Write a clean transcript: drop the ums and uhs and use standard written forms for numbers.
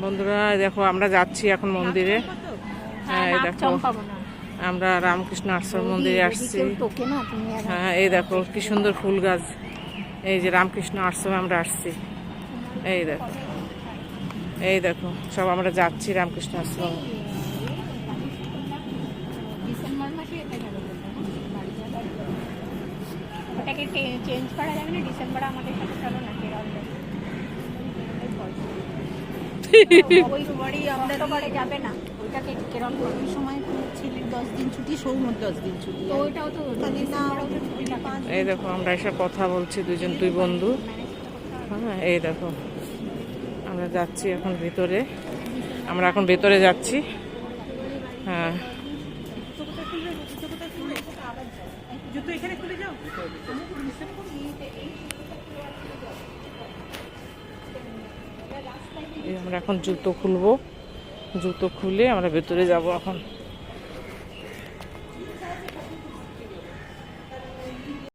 বন্ধুরা দেখো আমরা যাচ্ছি এখন মন্দিরে। হ্যাঁ এই দেখো আমরা রামকৃষ্ণ আশ্রম মন্দিরে আসছি। হ্যাঁ এই দেখো কি সুন্দর ফুল গাছ। এই যে রামকৃষ্ণ আশ্রমে আমরা আসছি। এই দেখো এই দেখো সব আমরা যাচ্ছি রামকৃষ্ণ আশ্রম। ওটাকে চেঞ্জ করা যাবে না, ডিসেম্বর আমাদের সাথে চলো না ওই বাড়ি আমরা তো বাড়ি যাবে না, ওইটাকে কেরল ওই সময় ছেলের 10 দিন ছুটি, সৌমর 10 দিন ছুটি, তো ওইটাও তো এই দেখো আমরা এসে কথা বলছি দুই বন্ধু। হ্যাঁ এই দেখো আমরা যাচ্ছি এখন ভিতরে, আমরা এখন ভেতরে যাচ্ছি। হ্যাঁ আমরা এখন জুতো খুলবো, জুতো খুলে আমরা ভেতরে যাব এখন।